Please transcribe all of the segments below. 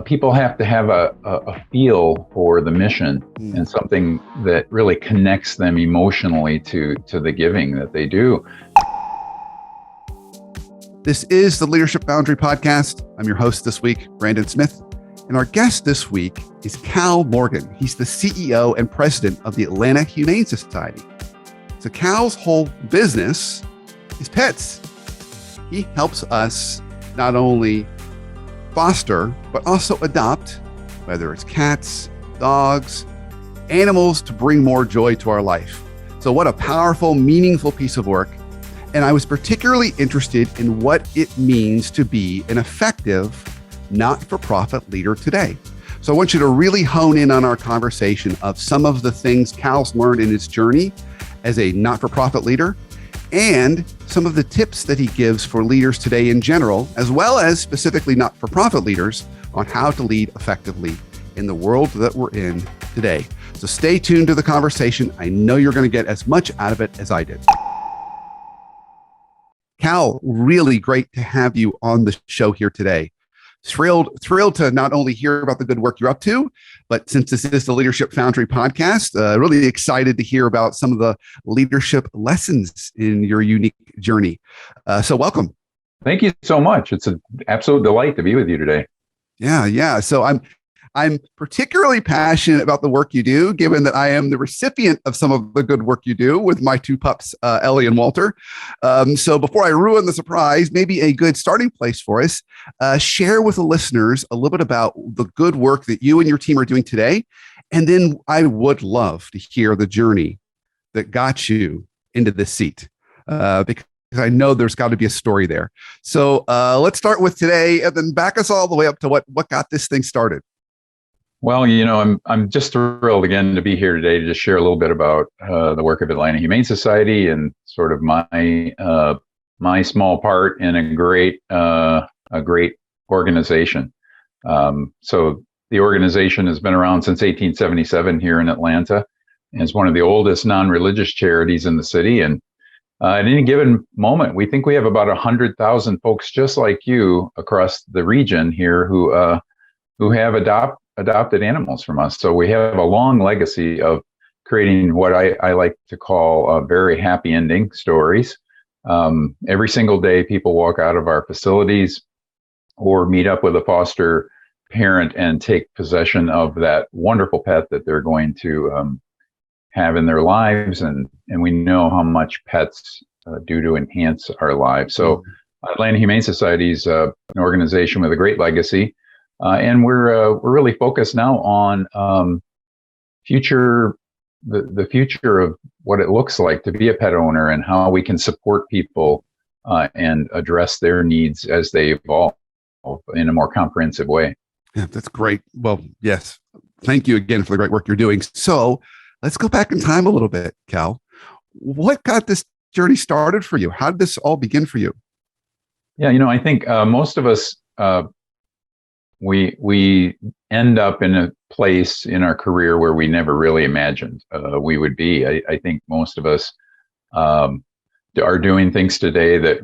people have to have a feel for the mission and something that really connects them emotionally to the giving that they do. This is the Leadership Foundry Podcast. I'm your host this week, Brandon Smith. And our guest this week is Cal Morgan. He's the CEO and president of the Atlanta Humane Society. So Cal's whole business is pets. He helps us not only foster, but also adopt, whether it's cats, dogs, animals to bring more joy to our life. So what a powerful, meaningful piece of work. And I was particularly interested in what it means to be an effective not-for-profit leader today. So I want you to really hone in on our conversation of some of the things Cal's learned in his journey as a not-for-profit leader and some of the tips that he gives for leaders today in general, as well as specifically not-for-profit leaders on how to lead effectively in the world that we're in today. So stay tuned to the conversation. I know you're going to get as much out of it as I did. Cal, really great to have you on the show here today. Thrilled to not only hear about the good work you're up to, but since this is the Leadership Foundry Podcast, really excited to hear about some of the leadership lessons in your unique journey. So welcome. Thank you so much. It's an absolute delight to be with you today. Yeah. So I'm particularly passionate about the work you do, given that I am the recipient of some of the good work you do with my two pups, Ellie and Walter. So before I ruin the surprise, maybe a good starting place for us, share with the listeners a little bit about the good work that you and your team are doing today. And then I would love to hear the journey that got you into this seat, because I know there's got to be a story there. So let's start with today and then back us all the way up to what got this thing started. Well, I'm just thrilled again to be here today to just share a little bit about the work of Atlanta Humane Society and sort of my small part in a great organization. So the organization has been around since 1877 here in Atlanta, and is one of the oldest non-religious charities in the city. And at any given moment, we think we have about 100,000 folks just like you across the region here who have adopted animals from us. So we have a long legacy of creating what I like to call very happy ending stories. Every single day, people walk out of our facilities or meet up with a foster parent and take possession of that wonderful pet that they're going to have in their lives. And we know how much pets do to enhance our lives. So Atlanta Humane Society is an organization with a great legacy. And we're really focused now on the future of what it looks like to be a pet owner and how we can support people and address their needs as they evolve in a more comprehensive way. Yeah, that's great. Well, yes. Thank you again for the great work you're doing. So let's go back in time a little bit, Cal. What got this journey started for you? How did this all begin for you? Yeah, I think most of us, we end up in a place in our career where we never really imagined we would be. I think most of us are doing things today that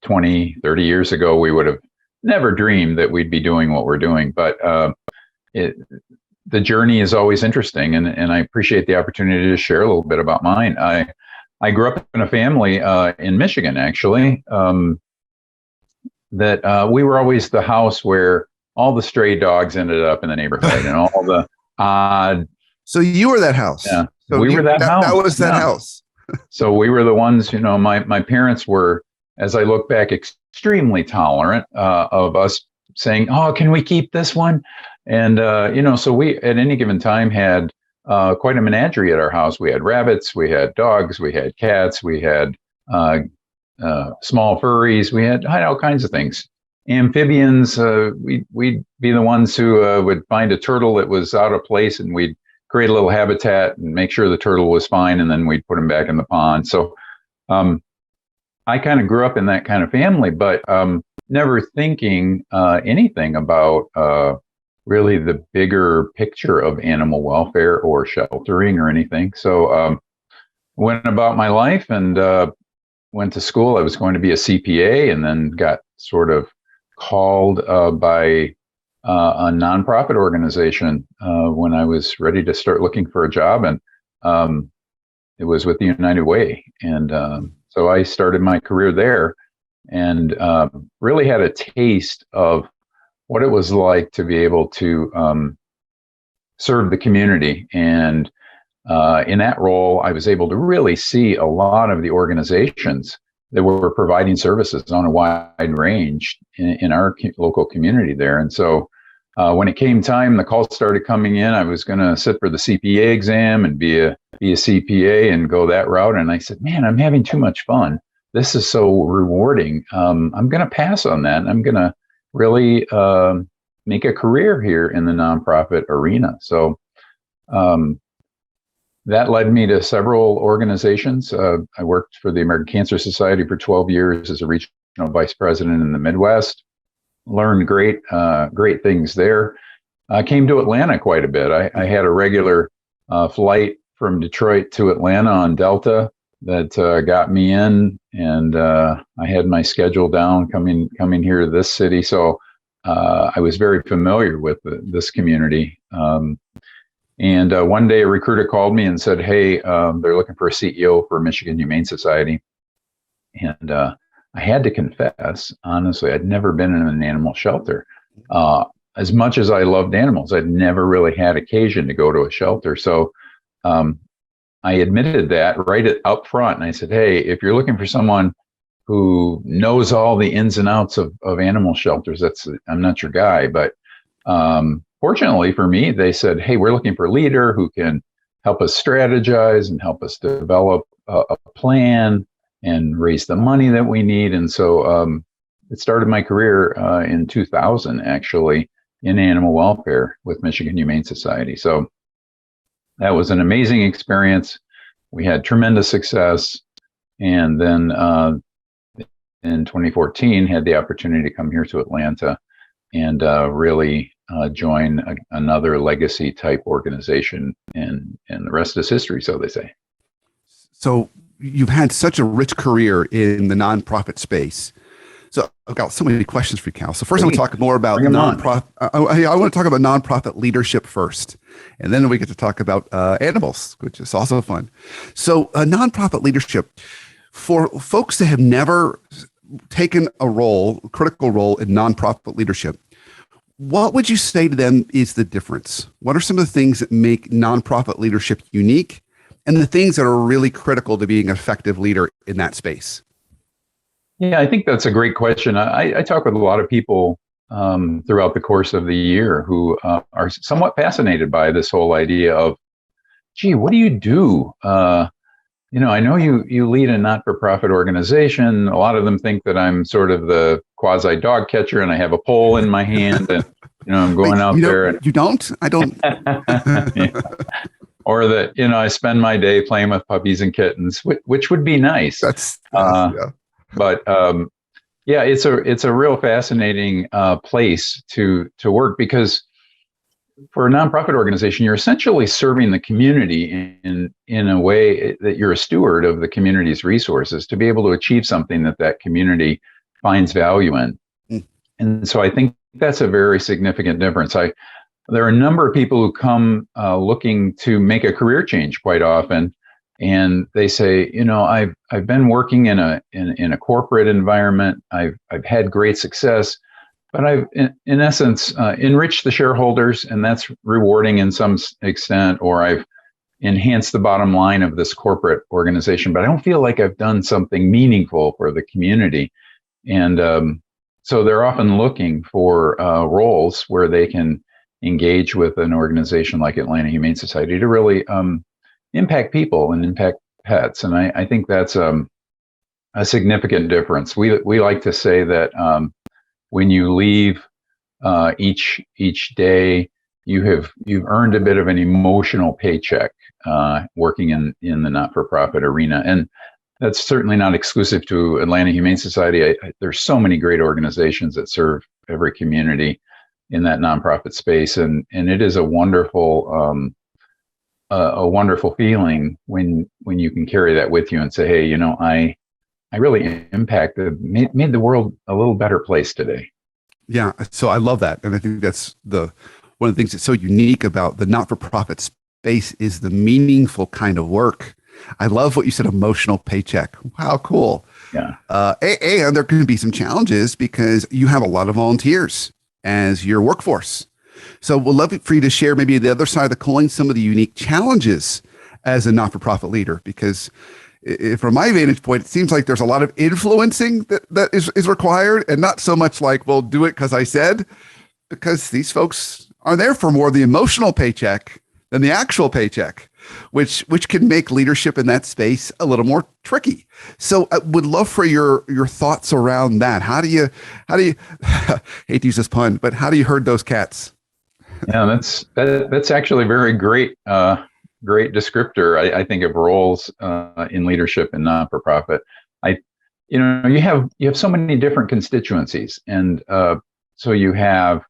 20, 30 years ago we would have never dreamed that we'd be doing what we're doing. But the journey is always interesting, and I appreciate the opportunity to share a little bit about mine. I grew up in a family in Michigan, actually, that we were always the house where all the stray dogs ended up in the neighborhood and all the odd. So you were that house. Yeah, so we were that house. That was that house. So we were the ones, my parents were, as I look back, extremely tolerant of us saying, oh, can we keep this one? And, so we at any given time had quite a menagerie at our house. We had rabbits, we had dogs, we had cats, we had small furries, we had all kinds of things. Amphibians, we'd be the ones who would find a turtle that was out of place, and we'd create a little habitat and make sure the turtle was fine, and then we'd put him back in the pond. So I kind of grew up in that kind of family, but never thinking anything about really the bigger picture of animal welfare or sheltering or anything. So went about my life and went to school. I was going to be a CPA, and then got sort of called by a nonprofit organization when I was ready to start looking for a job, and it was with the United Way. And so I started my career there, and really had a taste of what it was like to be able to serve the community. And in that role, I was able to really see a lot of the organizations that were providing services on a wide range in our local community there. And so when it came time, the calls started coming in. I was going to sit for the CPA exam and be a CPA and go that route. And I said, man, I'm having too much fun. This is so rewarding. I'm going to pass on that. And I'm going to really make a career here in the nonprofit arena. So that led me to several organizations. I worked for the American Cancer Society for 12 years as a regional vice president in the Midwest. Learned great things there. I came to Atlanta quite a bit. I had a regular flight from Detroit to Atlanta on Delta that got me in, and I had my schedule down coming here to this city. So I was very familiar with this community. And one day a recruiter called me and said, hey, they're looking for a CEO for Michigan Humane Society. And I had to confess, honestly, I'd never been in an animal shelter. As much as I loved animals, I'd never really had occasion to go to a shelter. So I admitted that right up front. And I said, hey, if you're looking for someone who knows all the ins and outs of animal shelters, I'm not your guy. But fortunately for me, they said, hey, we're looking for a leader who can help us strategize and help us develop a plan and raise the money that we need. And so it started my career in 2000, actually, in animal welfare with Michigan Humane Society. So that was an amazing experience. We had tremendous success. And then in 2014, had the opportunity to come here to Atlanta and really join another legacy type organization. And the rest is history, so they say. So you've had such a rich career in the nonprofit space. So I've got so many questions for you, Cal. So first, I want to talk more about nonprofit. I want to talk about nonprofit leadership first, and then we get to talk about animals, which is also fun. So nonprofit leadership, for folks that have never taken a critical role in nonprofit leadership, what would you say to them is the difference? What are some of the things that make nonprofit leadership unique, and the things that are really critical to being an effective leader in that space? Yeah, I think that's a great question. I talk with a lot of people throughout the course of the year who are somewhat fascinated by this whole idea of, gee, what do you do? I know you lead a not-for-profit organization. A lot of them think that I'm sort of the quasi dog catcher and I have a pole in my hand and, I'm going out there. And, you don't? I don't. Yeah. Or that, I spend my day playing with puppies and kittens, which would be nice. That's, yeah. But it's a real fascinating place to work, because for a nonprofit organization, you're essentially serving the community in a way that you're a steward of the community's resources to be able to achieve something that community finds value in. Mm. And so I think that's a very significant difference. There are a number of people who come looking to make a career change quite often. And they say, I've been working in a corporate environment. I've had great success, but I've in essence enriched the shareholders, and that's rewarding in some extent. Or I've enhanced the bottom line of this corporate organization, but I don't feel like I've done something meaningful for the community. And so they're often looking for roles where they can engage with an organization like Atlanta Humane Society to really impact people and impact pets. And I think that's a significant difference. We like to say that when you leave each day, you've earned a bit of an emotional paycheck working in the not-for-profit arena. And that's certainly not exclusive to Atlanta Humane Society. There's so many great organizations that serve every community in that nonprofit space. And it is a wonderful feeling when you can carry that with you and say, hey, I really made the world a little better place today. Yeah. So I love that. And I think that's one of the things that's so unique about the not-for-profit space is the meaningful kind of work. I love what you said, emotional paycheck. Wow, cool. Yeah. And there can be some challenges because you have a lot of volunteers as your workforce. So we'd love for you to share maybe the other side of the coin, some of the unique challenges as a not-for-profit leader, because from my vantage point, it seems like there's a lot of influencing that is required and not so much like, well, do it because I said, because these folks are there for more the emotional paycheck than the actual paycheck, which can make leadership in that space a little more tricky. So I would love for your thoughts around that. How do you hate to use this pun, but how do you herd those cats? Yeah, that's actually a very great descriptor, I think, of roles in leadership and not-for-profit. You have so many different constituencies, and so you have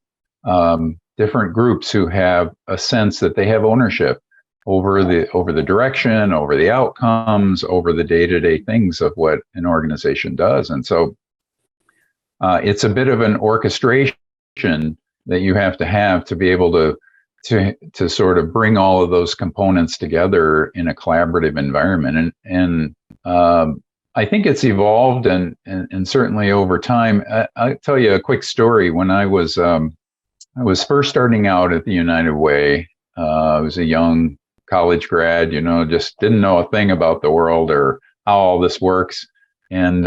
different groups who have a sense that they have ownership over the direction, over the outcomes, over the day-to-day things of what an organization does, and so it's a bit of an orchestration that you have to be able to sort of bring all of those components together in a collaborative environment. And I think it's evolved and certainly over time. I'll tell you a quick story. When I was first starting out at the United Way, I was a young college grad, just didn't know a thing about the world or how all this works. And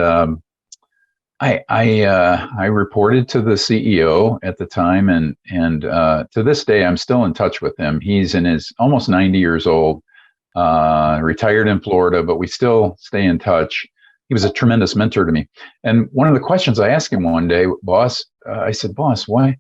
I reported to the CEO at the time, and to this day, I'm still in touch with him. He's in his almost 90 years old, retired in Florida, but we still stay in touch. He was a tremendous mentor to me. And one of the questions I asked him one day, I said, boss, why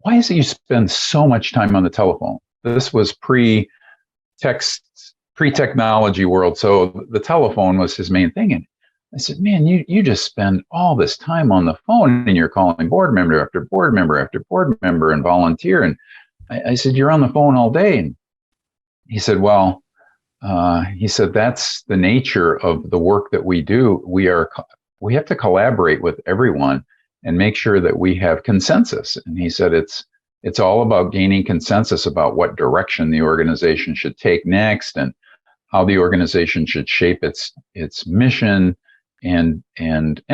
is it you spend so much time on the telephone? This was pre-technology world, so the telephone was his main thing. And I said, man, you just spend all this time on the phone and you're calling board member after board member after board member and volunteer. And I said, you're on the phone all day. And he said, that's the nature of the work that we do. We have to collaborate with everyone and make sure that we have consensus. And he said, it's all about gaining consensus about what direction the organization should take next and how the organization should shape its mission. And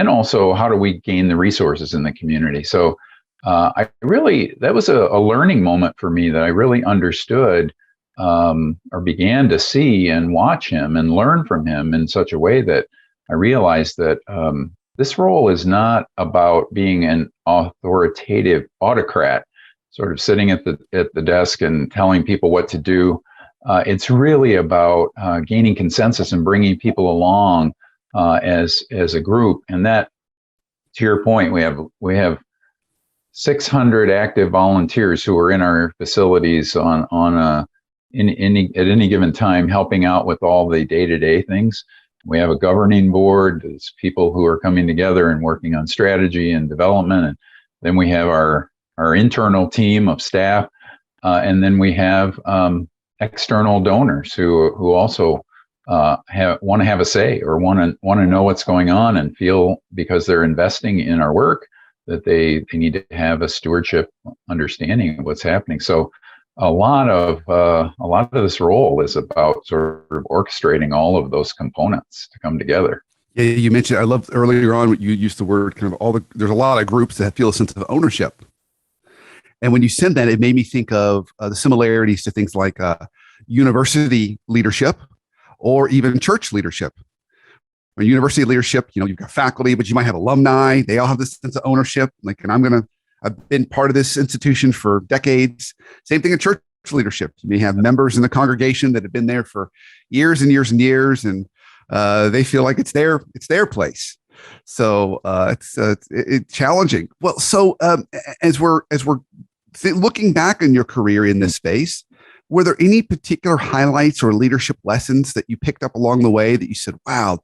also, how do we gain the resources in the community? So that was a learning moment for me, that I really understood or began to see and watch him and learn from him in such a way that I realized that this role is not about being an authoritative autocrat, sort of sitting at the desk and telling people what to do. It's really about gaining consensus and bringing people along as a group. And that, to your point, we have 600 active volunteers who are in our facilities at any given time, helping out with all the day-to-day things. We have a governing board. There's people who are coming together and working on strategy and development. And then we have our internal team of staff. And then we have external donors who also want to have a say or want to know what's going on and feel, because they're investing in our work, that they need to have a stewardship understanding of what's happening. So a lot of this role is about sort of orchestrating all of those components to come together. Yeah, you mentioned, I loved earlier on, you used the word kind of there's a lot of groups that feel a sense of ownership. And when you said that, it made me think of the similarities to things like university leadership or even church leadership. Or university leadership, you've got faculty, but you might have alumni. They all have this sense of ownership. Like, and I've been part of this institution for decades. Same thing in church leadership. You may have members in the congregation that have been there for years and years and years, and they feel like it's their place. So it's challenging. Well, so as we're looking back on your career in this space, were there any particular highlights or leadership lessons that you picked up along the way that you said, wow,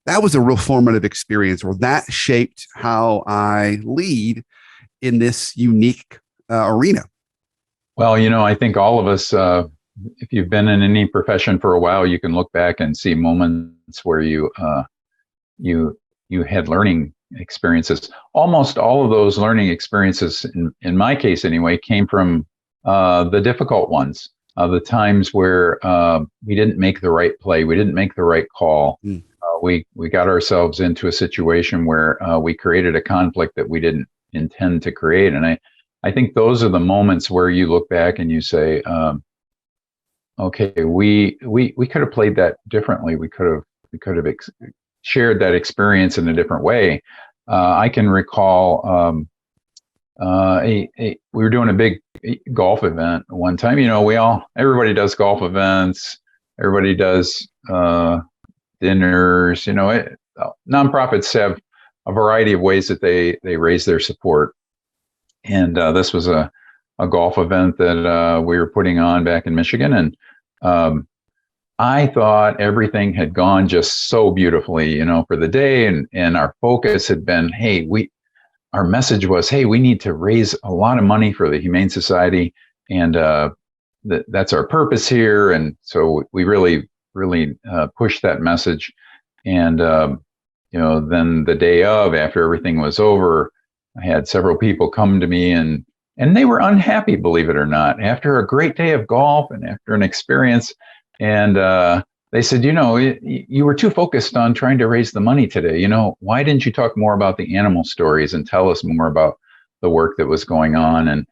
that was a real formative experience, or that shaped how I lead in this unique arena? Well, I think all of us, if you've been in any profession for a while, you can look back and see moments where you had learning experiences. Almost all of those learning experiences, in my case anyway, came from the difficult ones, the times where we didn't make the right play, we didn't make the right call. We got ourselves into a situation where we created a conflict that we didn't intend to create. And I think those are the moments where you look back and you say, okay, we could have played that differently. We could have shared that experience in a different way. I can recall we were doing a big golf event one time. Everybody does golf events. Everybody does dinners. Nonprofits have a variety of ways that they raise their support. And this was a golf event that we were putting on back in Michigan. And I thought everything had gone just so beautifully, for the day. And our focus had been, our message was, hey, we need to raise a lot of money for the Humane Society. And that's our purpose here. And so we really pushed that message. And, then the day of, after everything was over, I had several people come to me and they were unhappy, believe it or not, after a great day of golf and after an experience. And they said, you were too focused on trying to raise the money today. Why didn't you talk more about the animal stories and tell us more about the work that was going on?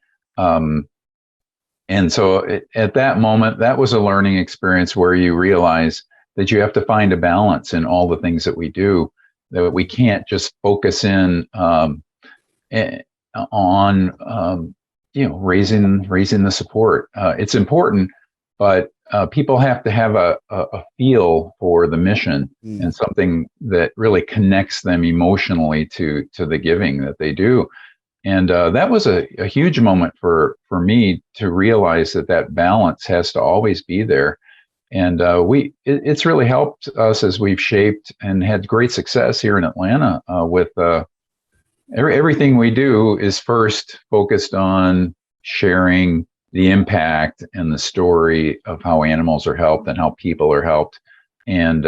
And so at that moment, that was a learning experience where you realize that you have to find a balance in all the things that we do, that we can't just focus in on raising the support. It's important, but people have to have a feel for the mission and something that really connects them emotionally to the giving that they do. And that was a huge moment for me to realize that balance has to always be there. And it's really helped us as we've shaped and had great success here in Atlanta with everything we do is first focused on sharing the impact and the story of how animals are helped and how people are helped. And,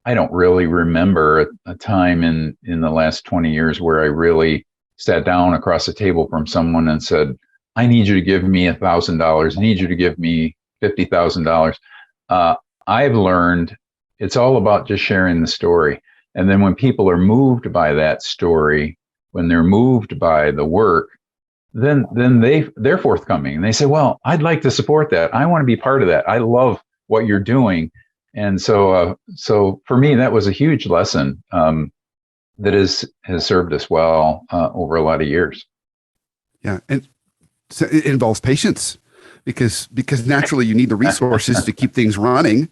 I don't really remember a time in the last 20 years where I really sat down across the table from someone and said, I need you to give me $1,000. I need you to give me $50,000. I've learned it's all about just sharing the story. And then when people are moved by that story, when they're moved by the work, then they're forthcoming and they say, well, I'd like to support that. I want to be part of that. I love what you're doing. And so for me, that was a huge lesson that has served us well over a lot of years. Yeah. And so it involves patience because naturally you need the resources to keep things running,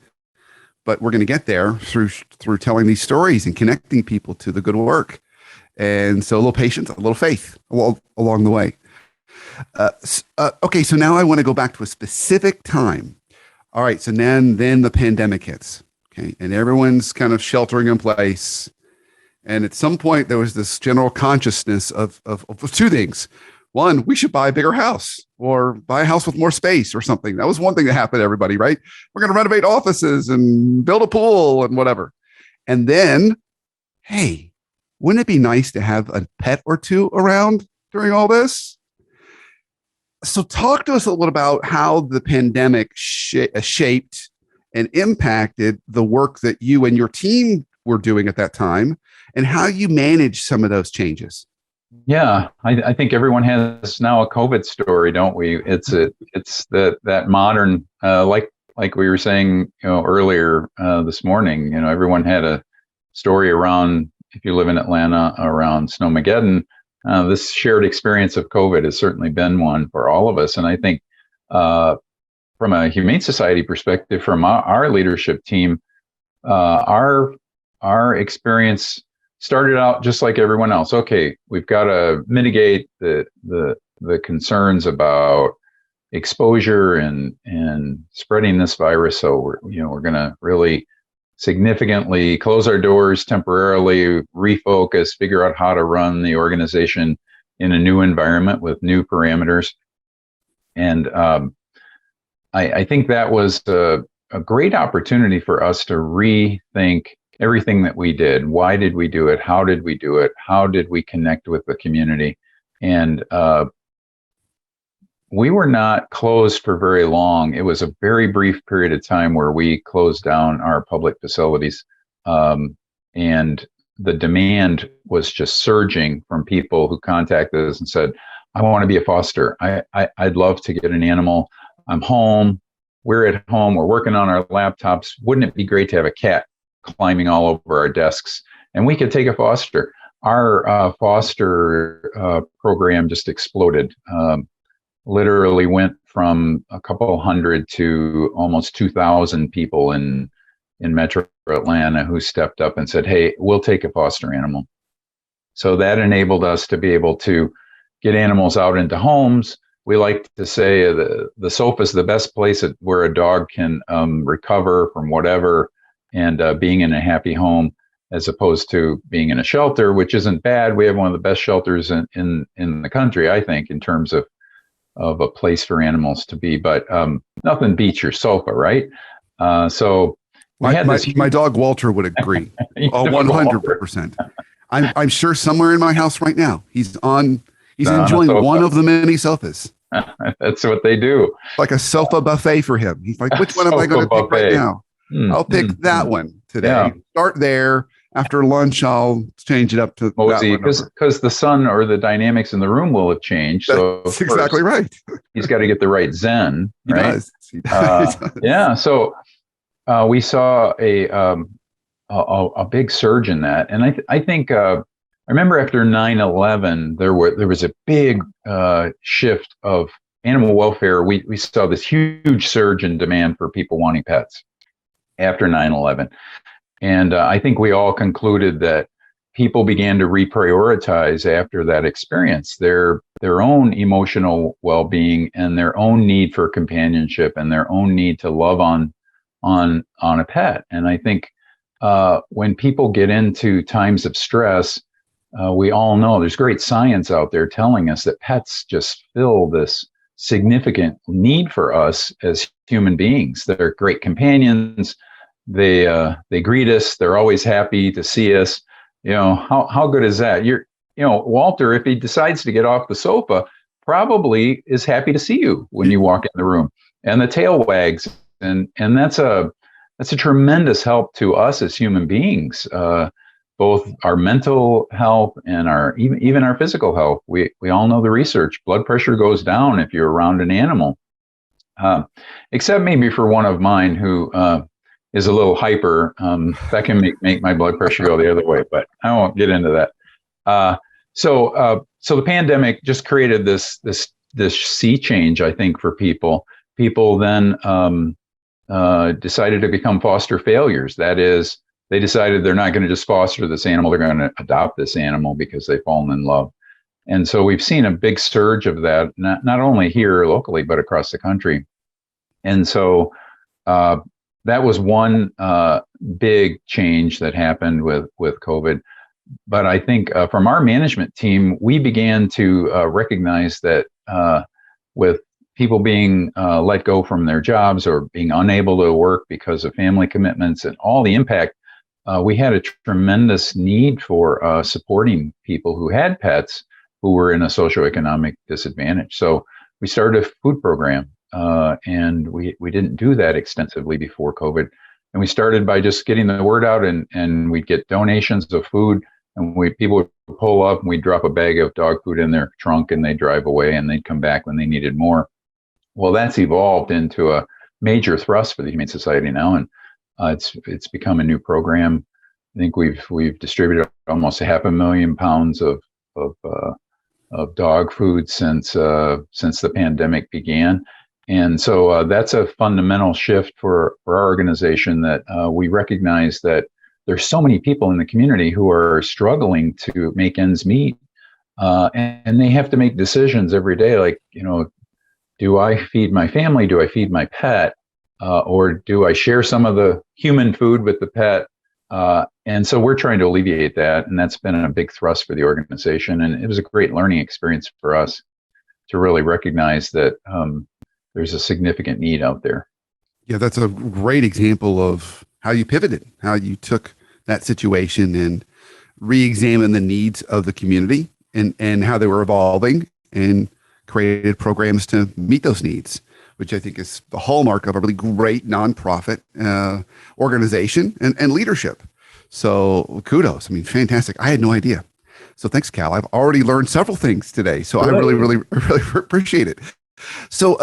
but we're going to get there through telling these stories and connecting people to the good work. And so a little patience, a little faith along the way. Okay, so now I want to go back to a specific time. All right, so then the pandemic hits, okay, and everyone's kind of sheltering in place. And at some point, there was this general consciousness of two things. One, we should buy a bigger house or buy a house with more space or something. That was one thing that happened to everybody, right? We're going to renovate offices and build a pool and whatever. And then, hey, wouldn't it be nice to have a pet or two around during all this? So talk to us a little about how the pandemic shaped and impacted the work that you and your team were doing at that time and how you managed some of those changes. Yeah, I think everyone has now a COVID story, don't we? It's that modern, like we were saying, earlier this morning. Everyone had a story around, if you live in Atlanta, around Snowmageddon. This shared experience of COVID has certainly been one for all of us, and I think from a Humane Society perspective, from our leadership team, our experience started out just like everyone else. Okay, we've got to mitigate the concerns about exposure and spreading this virus. So we're going to really significantly close our doors temporarily, refocus, figure out how to run the organization in a new environment with new parameters. And I think that was a great opportunity for us to rethink everything that we did. Why did we do it? How did we do it? How did we connect with the community? And we were not closed for very long. It was a very brief period of time where we closed down our public facilities. And the demand was just surging from people who contacted us and said, I want to be a foster. I'd love to get an animal. I'm home. We're at home. We're working on our laptops. Wouldn't it be great to have a cat climbing all over our desks? And we could take a foster. Our foster program just exploded. Literally went from a couple hundred to almost 2,000 people in Metro Atlanta who stepped up and said, hey, we'll take a foster animal. So that enabled us to be able to get animals out into homes. We like to say the sofa is the best place where a dog can recover from whatever, and being in a happy home, as opposed to being in a shelter, which isn't bad. We have one of the best shelters in the country, I think, in terms of a place for animals to be. But nothing beats your sofa, right? So my dog Walter would agree. 100%. I'm sure somewhere in my house right now he's enjoying one of the many sofas. That's what they do. Like a sofa buffet for him. He's like, which one am I going to pick right now? I'll pick that one today. Yeah. Start there. After lunch, I'll change it up to because the sun or the dynamics in the room will have changed. So that's exactly right. He's got to get the right zen, right? He does. Yeah. So we saw a big surge in that, and I think I remember after 9/11 there was a big shift of animal welfare. We saw this huge surge in demand for people wanting pets after 9/11. And I think we all concluded that people began to reprioritize after that experience their own emotional well-being and their own need for companionship and their own need to love on a pet. And I think when people get into times of stress, we all know there's great science out there telling us that pets just fill this significant need for us as human beings. They're great companions. They greet us. They're always happy to see us. How good is that? Walter, if he decides to get off the sofa, probably is happy to see you when you walk in the room, and the tail wags, and that's a tremendous help to us as human beings, both our mental health and even our physical health. We all know the research. Blood pressure goes down if you're around an animal, except maybe for one of mine who is a little hyper. That can make my blood pressure go the other way, but I won't get into that. So the pandemic just created this sea change, I think, for people. People then decided to become foster failures. That is, they decided they're not going to just foster this animal; they're going to adopt this animal because they've fallen in love. And so we've seen a big surge of that, not only here locally, but across the country. And so that was one big change that happened with COVID. But I think from our management team, we began to recognize that with people being let go from their jobs or being unable to work because of family commitments and all the impact, we had a tremendous need for supporting people who had pets who were in a socioeconomic disadvantage. So we started a food program. And we didn't do that extensively before COVID. And we started by just getting the word out, and we'd get donations of food, and people would pull up and we'd drop a bag of dog food in their trunk, and they'd drive away and they'd come back when they needed more. Well, that's evolved into a major thrust for the Humane Society now, and it's become a new program. I think we've distributed almost 500,000 pounds of dog food since the pandemic began. And so that's a fundamental shift for our organization, that we recognize that there's so many people in the community who are struggling to make ends meet. And they have to make decisions every day, like, do I feed my family? Do I feed my pet? Or do I share some of the human food with the pet? And so we're trying to alleviate that. And that's been a big thrust for the organization. And it was a great learning experience for us to really recognize that there's a significant need out there. Yeah, that's a great example of how you pivoted, how you took that situation and re-examine the needs of the community and how they were evolving and created programs to meet those needs, which I think is the hallmark of a really great nonprofit organization and leadership. So kudos. I mean, fantastic. I had no idea. So thanks, Cal. I've already learned several things today. So I really appreciate it. So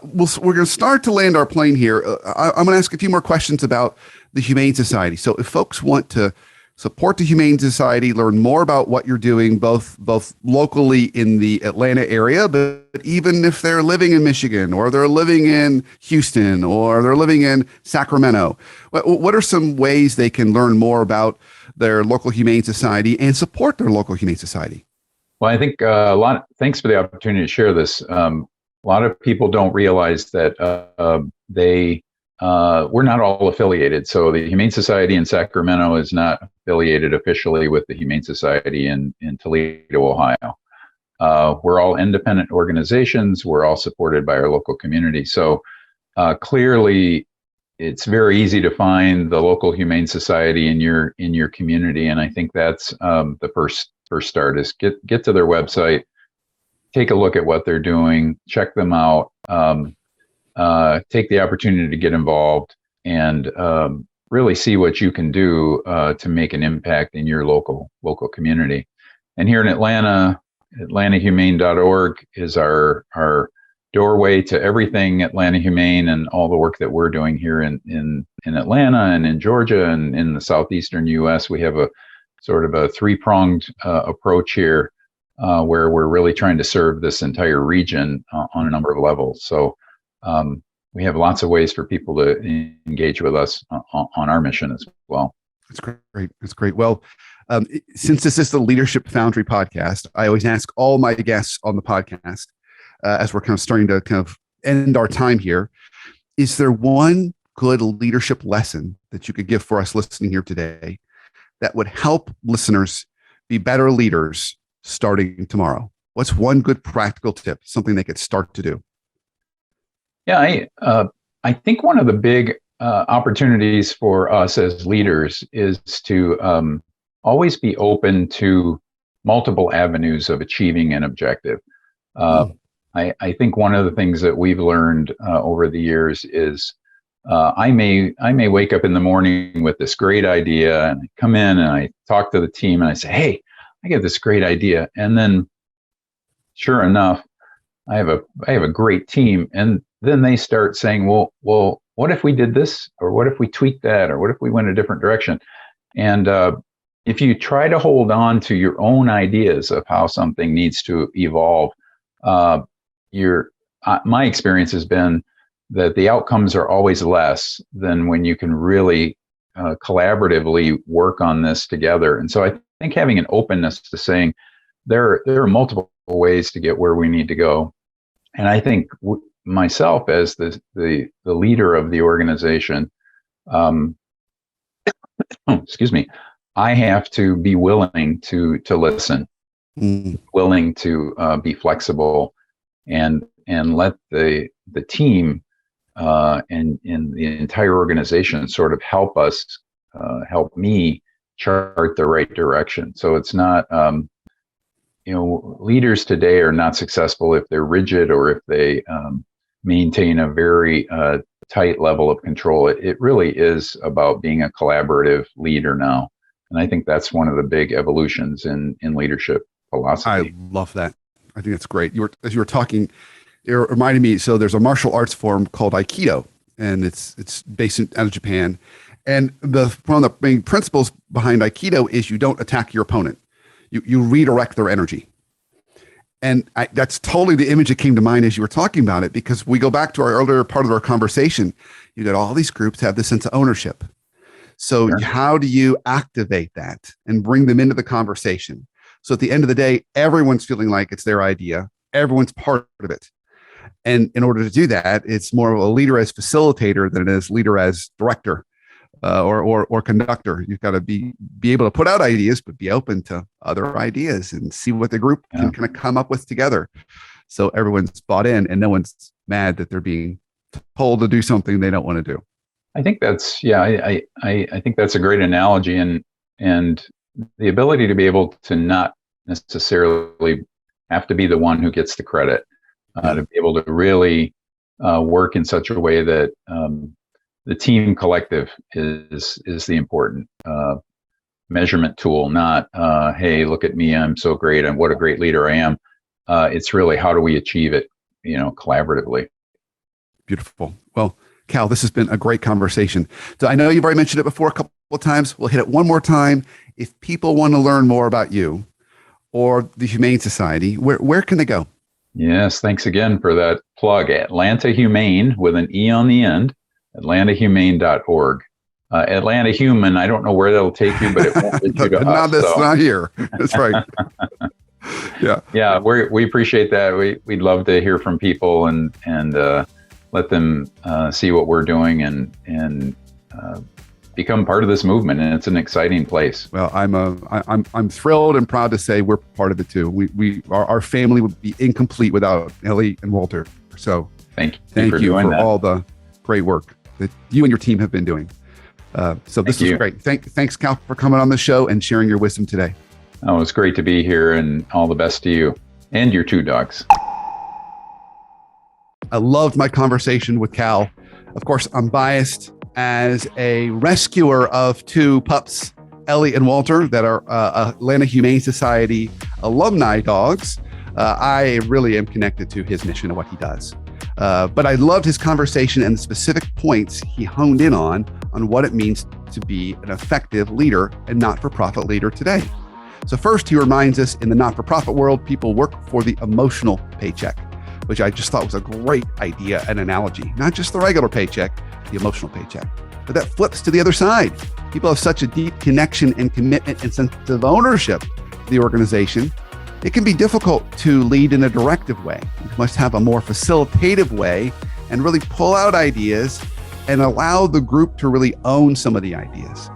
we're going to start to land our plane here. I'm going to ask a few more questions about the Humane Society. So if folks want to support the Humane Society, learn more about what you're doing, both locally in the Atlanta area, but even if they're living in Michigan or they're living in Houston or they're living in Sacramento, what are some ways they can learn more about their local Humane Society and support their local Humane Society? Well, I think thanks for the opportunity to share this. A lot of people don't realize that we're not all affiliated. So the Humane Society in Sacramento is not affiliated officially with the Humane Society in Toledo, Ohio. We're all independent organizations. We're all supported by our local community. So clearly, it's very easy to find the local Humane Society in your community, and I think that's the first start is get to their website, take a look at what they're doing, check them out, take the opportunity to get involved, and really see what you can do to make an impact in your local community. And here in Atlanta, atlantahumane.org is our doorway to everything Atlanta Humane and all the work that we're doing here in Atlanta and in Georgia and in the southeastern U.S. We have a sort of a three-pronged approach here where we're really trying to serve this entire region on a number of levels. So we have lots of ways for people to engage with us on our mission as well. That's great. That's great. Well, since this is the Leadership Foundry podcast, I always ask all my guests on the podcast, as we're kind of starting to kind of end our time here, is there one good leadership lesson that you could give for us listening here today that would help listeners be better leaders starting tomorrow? What's one good practical tip, something they could start to do? Yeah, I think one of the big opportunities for us as leaders is to always be open to multiple avenues of achieving an objective. I think one of the things that we've learned over the years is I may wake up in the morning with this great idea, and I come in and I talk to the team and I say, "Hey, I got this great idea," and then sure enough, I have a great team, and then they start saying, well, what if we did this, or what if we tweaked that, or what if we went a different direction? And if you try to hold on to your own ideas of how something needs to evolve, my experience has been that the outcomes are always less than when you can really collaboratively work on this together. And so I think having an openness to saying there are multiple ways to get where we need to go. And I think myself as the leader of the organization, excuse me, I have to be willing to listen, willing to be flexible, and let the team and the entire organization sort of help me chart the right direction. So it's not, leaders today are not successful if they're rigid or if they maintain a very tight level of control. It really is about being a collaborative leader now. And I think that's one of the big evolutions in leadership philosophy. I love that. I think that's great. As you were talking, it reminded me, so there's a martial arts form called Aikido, and it's based out of Japan. And one of the main principles behind Aikido is you don't attack your opponent. You redirect their energy. And that's totally the image that came to mind as you were talking about it, because we go back to our earlier part of our conversation. You got all these groups have this sense of ownership. So sure. How do you activate that and bring them into the conversation? So at the end of the day, everyone's feeling like it's their idea. Everyone's part of it. And in order to do that, it's more of a leader as facilitator than it is leader as director or conductor. You've got to be able to put out ideas, but be open to other ideas and see what the group can kind of come up with together. So everyone's bought in and no one's mad that they're being told to do something they don't want to do. I think that's, yeah, I think that's a great analogy, and the ability to be able to not necessarily have to be the one who gets the credit, to be able to really work in such a way that the team collective is the important measurement tool, not, hey, look at me, I'm so great, and what a great leader I am. It's really, how do we achieve it, collaboratively. Beautiful. Well, Cal, this has been a great conversation. So I know you've already mentioned it before a couple of times. We'll hit it one more time. If people want to learn more about you or the Humane Society, where can they go? Yes, thanks again for that plug. Atlanta Humane, with an E on the end, atlantahumane.org. Atlanta Human, I don't know where that'll take you, but it won't get you to us. Not here. That's right. Yeah, we appreciate that. We'd love to hear from people and let them see what we're doing and become part of this movement. And it's an exciting place. Well, I'm thrilled and proud to say we're part of it too. Our family would be incomplete without Ellie and Walter. So thank you for all the great work that you and your team have been doing. So this is great. Thanks, Cal, for coming on the show and sharing your wisdom today. Oh, it's great to be here, and all the best to you and your two dogs. I loved my conversation with Cal. Of course, I'm biased as a rescuer of two pups, Ellie and Walter, that are Atlanta Humane Society alumni dogs. I really am connected to his mission and what he does. But I loved his conversation and the specific points he honed in on what it means to be an effective leader and not-for-profit leader today. So first, he reminds us in the not-for-profit world, people work for the emotional paycheck, which I just thought was a great idea and analogy. Not just the regular paycheck, the emotional paycheck. But that flips to the other side. People have such a deep connection and commitment and sense of ownership to the organization. It can be difficult to lead in a directive way. You must have a more facilitative way and really pull out ideas and allow the group to really own some of the ideas.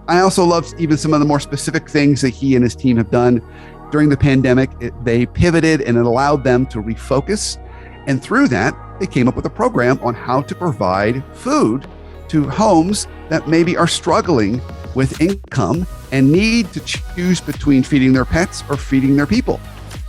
I also love even some of the more specific things that he and his team have done during the pandemic. They pivoted and it allowed them to refocus. And through that, they came up with a program on how to provide food to homes that maybe are struggling with income and need to choose between feeding their pets or feeding their people.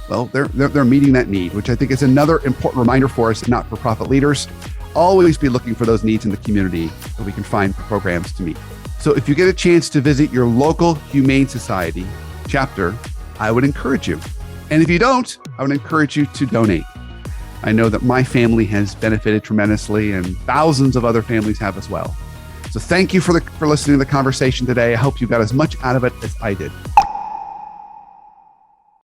Well, they're meeting that need, which I think is another important reminder for us not-for-profit leaders. Always be looking for those needs in the community that we can find programs to meet. So if you get a chance to visit your local Humane Society chapter, I would encourage you. And if you don't, I would encourage you to donate. I know that my family has benefited tremendously and thousands of other families have as well. So thank you for listening to the conversation today. I hope you got as much out of it as I did.